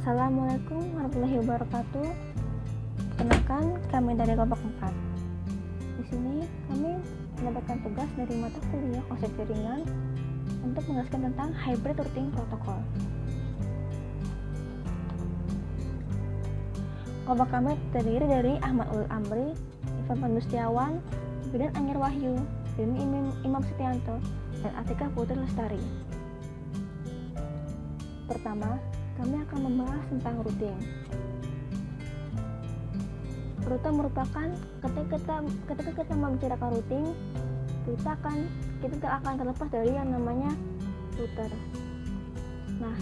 Assalamualaikum warahmatullahi wabarakatuh. Perkenalkan, kami dari kelompok 4. Di sini kami mendapatkan tugas dari mata kuliah konsep jaringan untuk menjelaskan tentang hybrid routing protocol. Kelompok kami terdiri dari Ahmad Ulul Amri, Ivan Pandustiawan, Bidan Anyar Wahyu, Deni Imam Setianto, dan Atika Putri Lestari. Pertama, kami akan membahas tentang routing. Rute merupakan ketika kita membicarakan routing, kita tidak akan terlepas dari yang namanya router. Nah,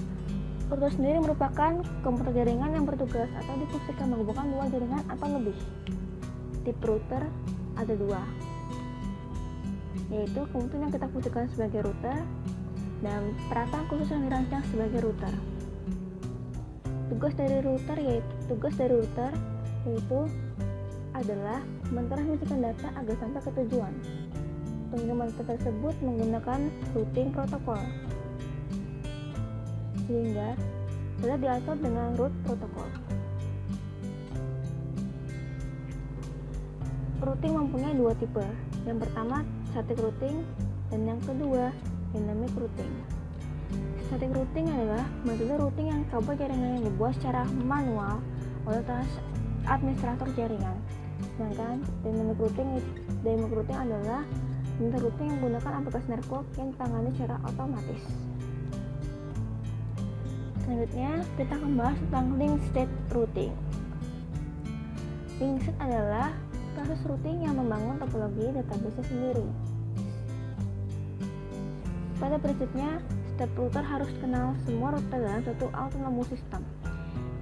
router sendiri merupakan komputer jaringan yang bertugas atau difungsikan menghubungkan dua jaringan atau lebih. Tipe router ada dua, yaitu komputer yang kita fungsikan sebagai router dan peralatan khusus yang dirancang sebagai router. Tugas dari router yaitu adalah mentransmisikan data agar sampai ke tujuan. Pengiriman data tersebut menggunakan routing protokol, sehingga data diatur dengan route protokol. Routing mempunyai dua tipe. Yang pertama static routing dan yang kedua dynamic routing. Static routing adalah metode routing yang kabel jaringan yang dibuat secara manual oleh administrator jaringan. Sedangkan dynamic routing adalah metode routing yang menggunakan aplikasi network yang ditangani secara otomatis. Selanjutnya, kita akan membahas tentang link state routing. Link state adalah proses routing yang membangun topologi database sendiri. Pada prinsipnya, setiap router harus kenal semua router dalam satu autonomous system.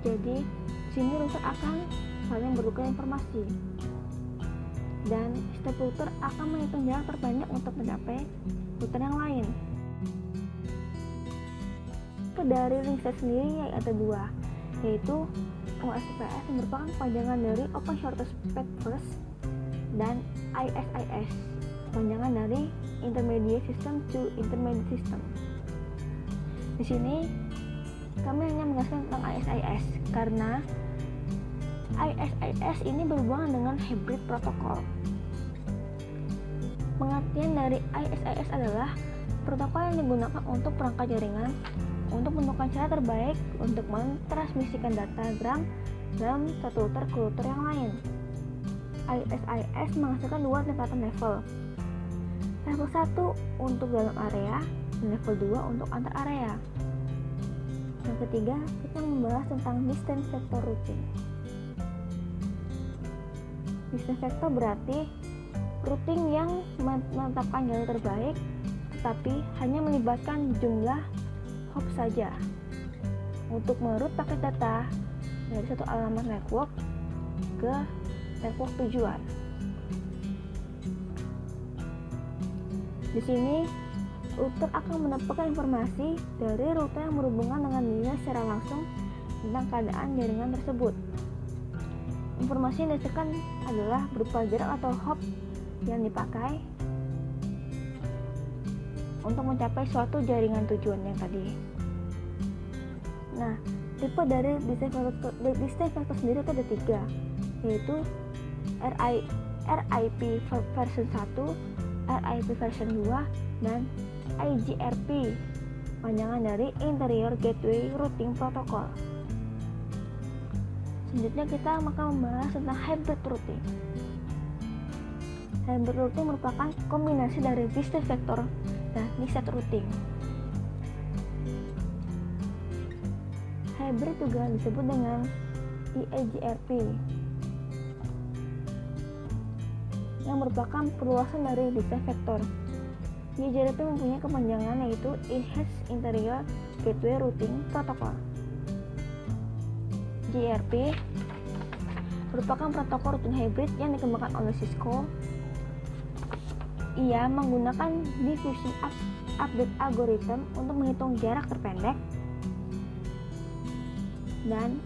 Jadi, di sini router akan saling bertukar informasi, dan setiap router akan menghitung jarak terbanyak untuk mencapai router yang lain. Dari link state sendiri ada dua, yaitu OSPF yang merupakan kepanjangan dari Open Shortest Path First, dan ISIS, kepanjangan dari Intermediate System to Intermediate System. Di sini kami hanya menjelaskan tentang ISIS karena ISIS ini berhubungan dengan hybrid protokol. Pengertian dari ISIS adalah protokol yang digunakan untuk perangkat jaringan untuk menemukan cara terbaik untuk mentransmisikan datagram dalam satu router ke router yang lain. ISIS menghasilkan dua tingkatan level. Level 1 untuk dalam area dan level 2 untuk antar area. Yang ketiga, kita membahas tentang distance vector routing. Distance vector berarti routing yang menetapkan jalur terbaik tetapi hanya melibatkan jumlah hop saja untuk meroute paket data dari satu alamat network ke network tujuan. Di sini, router akan mendapatkan informasi dari router yang berhubungan dengan dirinya secara langsung tentang keadaan jaringan tersebut. Informasi yang dihasilkan adalah berupa jarak atau hop yang dipakai untuk mencapai suatu jaringan tujuan yang tadi. Nah, tipe dari distance vector sendiri itu ada tiga, yaitu RIP version 1, RIP version 2, dan IGRP, panjangan dari Interior Gateway Routing Protocol. Selanjutnya kita akan membahas tentang hybrid routing. Hybrid routing merupakan kombinasi dari distance vector dan mixed routing. Hybrid juga disebut dengan IGRP, yang merupakan perluasan dari distance vector. IGRP mempunyai kepanjangan yaitu Enhanced Interior Gateway Routing Protocol. IGRP merupakan protokol routing hybrid yang dikembangkan oleh Cisco. Ia menggunakan diffusion update algorithm untuk menghitung jarak terpendek, dan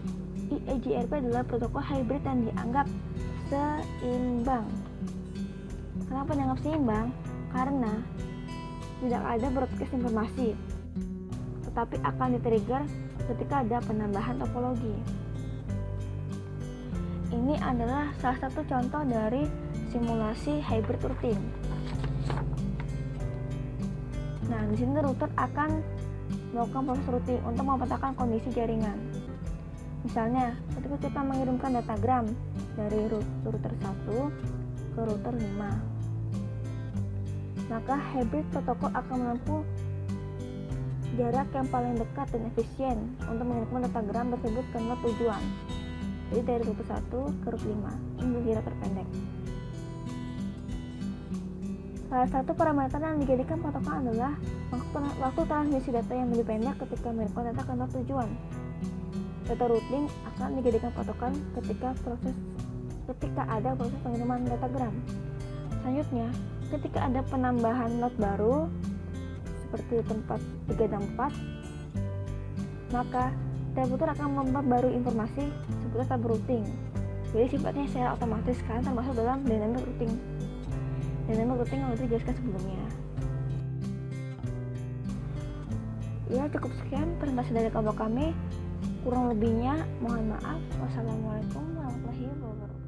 IGRP adalah protokol hybrid yang dianggap seimbang. Kenapa dianggap seimbang? Karena tidak ada broadcast informasi, tetapi akan di-trigger ketika ada penambahan topologi. Ini adalah salah satu contoh dari simulasi hybrid routing. Nah, di sini router akan melakukan proses routing untuk memetakan kondisi jaringan. Misalnya, ketika kita mengirimkan datagram dari router 1 ke router 5, maka hybrid protokol akan menempuh jarak yang paling dekat dan efisien untuk mengirimkan datagram tersebut ke node tujuan. Jadi dari router 1 ke router 5, ini jarak terpendek. Salah satu parameter yang dijadikan patokan adalah waktu transmisi data yang lebih pendek ketika mengirimkan data ke node tujuan. Data routing akan dijadikan patokan ketika ada proses pengiriman datagram. Selanjutnya, ketika ada penambahan node baru seperti tempat 3 dan 4, maka router akan memperbarui informasi seputar tabel routing. Jadi sifatnya secara otomatis kan, termasuk dalam dynamic routing. Dynamic routing yang sudah dijelaskan sebelumnya. Ya, cukup sekian presentasi dari kelompok kami. Kurang lebihnya mohon maaf. Wassalamualaikum warahmatullahi wabarakatuh.